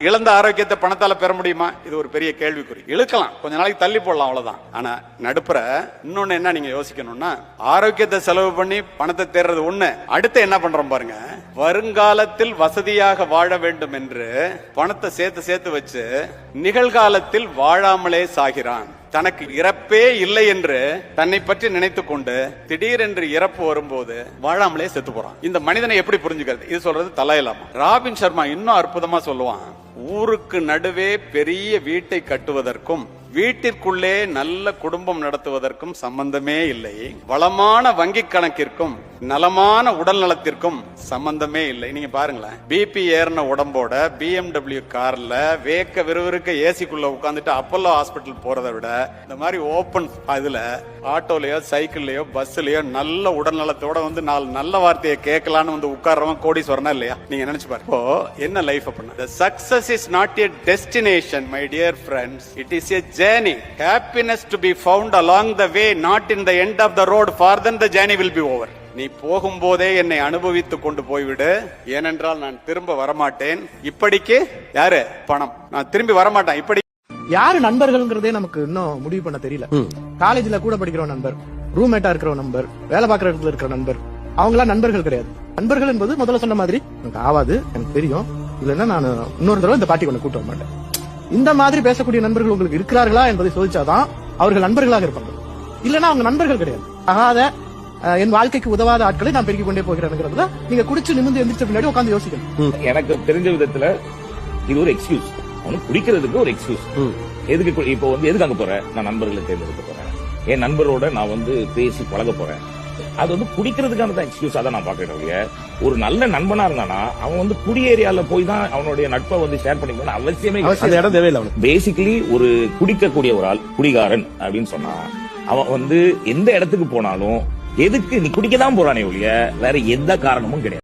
இழந்த ஆரோக்கியத்தை பணத்தால பெற முடியுமா? இது ஒரு பெரிய கேள்விக்குறி. இழுக்கலாம், கொஞ்ச நாளைக்கு தள்ளி போடலாம், அவ்வளவுதான். ஆனா நடுப்புற இன்னொன்னு என்ன நீங்க யோசிக்கணும்னா, ஆரோக்கியத்தை செலவு பண்ணி பணத்தை தேடுறது ஒண்ணு, அடுத்து என்ன பண்றோம் பாருங்க, வருங்காலத்தில் வசதியாக வாழ வேண்டும் என்று பணத்தை சேர்த்து வச்சு நிகழ்காலத்தில் வாழாமலே சாகிறான். தனக்கு இறப்பே இல்லை என்று தன்னை பற்றி நினைத்து கொண்டு திடீரென்று இறப்பு வரும்போது வாழாமலே செத்து போறான். இந்த மனிதனை எப்படி புரிஞ்சுக்கிறது? இது சொல்றது தலாயிலாமா. ராபின் சர்மா இன்னும் அற்புதமா சொல்லுவான், ஊருக்கு நடுவே பெரிய வீட்டை கட்டுவதற்கும் வீட்டிற்குள்ளே நல்ல குடும்பம் நடத்துவதற்கும் சம்பந்தமே இல்லை. வளமான வங்கி கணக்கிற்கும் நலமான உடல் நலத்திற்கும் சம்பந்தமே இல்லை. நீங்க பாருங்களேன், பிபி ஏறின உடம்போட BMW கார்ல வேக்க விறுவிறுக்க ஏசிக்குள்ள உட்காந்துட்டு அப்பல்லோ ஹாஸ்பிட்டல் போறதை விட இந்த மாதிரி ஓபன் இதுல ஆட்டோலயோ சைக்கிள்லயோ பஸ்லயோ நல்ல உடல் நலத்தோட வந்து நாலு நல்ல வார்த்தையை கேட்கலான்னு வந்து உட்கார்றவன் கோடீஸ்வரனா இல்லையா? நீங்க நினைச்சு பாருங்க. இப்போ என்ன லைஃப் அப்படின்னா, the success is not a destination my dear friends, it is a journey. Happiness to be found along the way, not in the end of the road, for then the journey will be over. நீ போகும்போதே என்னை அனுபவித்துக் கொண்டு போய்விடு, ஏனென்றால் நான் திரும்ப வரமாட்டேன். இப்படிக்கு யாரு? பணம். நான் திரும்பி வரமாட்டேன். இப்படி யாரு நண்பர்கள்ங்கிறதே நமக்கு இன்னும் முடிவு பண்ண தெரியல. காலேஜ்ல கூட படிக்கிற நண்பர், ரூம்மேட்டா இருக்கிற நண்பர், வேலை பார்க்கற இடத்துல இருக்கிற நண்பர், அவங்களாம் நண்பர்கள் கிடையாது. நண்பர்கள் என்பது முதல்ல சொன்ன மாதிரி எனக்கு ஆவாது, எனக்கு தெரியும், இல்லைன்னா நான் இன்னொரு தடவை இந்த பார்ட்டி கொண்டு கூட்ட வர மாட்டேன். இந்த மாதிரி பேசக்கூடிய நண்பர்கள் உங்களுக்கு இருக்கிறார்களா என்பதை சோதிச்சாதான் அவர்கள் நண்பர்களாக இருப்பாங்க. இல்லன்னா அவங்க நண்பர்கள் கிடையாது. ஆகாத என் வாழ்க்கைக்கு உதவாத ஆட்களை நான் பெருக்கிக் கொண்டே போகிறேன். நீங்க குடிச்சு நிமிர்ந்து எந்திரிச்ச பின்னாடி உட்காந்து யோசிக்கணும். எனக்கு தெரிஞ்ச விதத்துல இது ஒரு எக்ஸ்கியூஸ், அவனுக்கு குடிக்கிறதுக்கு ஒரு எக்ஸ்கியூஸ். எதுக்கு இப்போ வந்து எதுக்கு அங்க போறேன்? நான் நண்பர்களை தேர்ந்தெடுக்க போறேன், என் நண்பரோட நான் வந்து பேசி பழக போறேன். அது வந்து குடிக்கிறதுக்கான தான் எக்ஸ்கியூஸ். அதை நான் பாக்கிறேன். ஒரு நல்ல நண்பனா இருந்தானா அவன் வந்து குடி ஏரியால போய் தான் அவனுடைய நட்பை வந்து ஷேர் பண்ணிக்கணும் அவசியமே தேவையில்லை. பேசிக்கலி ஒரு குடிக்கக்கூடிய ஒரு ஆள் குடிகாரன் அப்படின்னு சொன்னா அவன் வந்து எந்த இடத்துக்கு போனாலும் எதுக்கு நீ குடிக்கதான் போறானே ஒழிய வேற எந்த காரணமும் கிடையாது.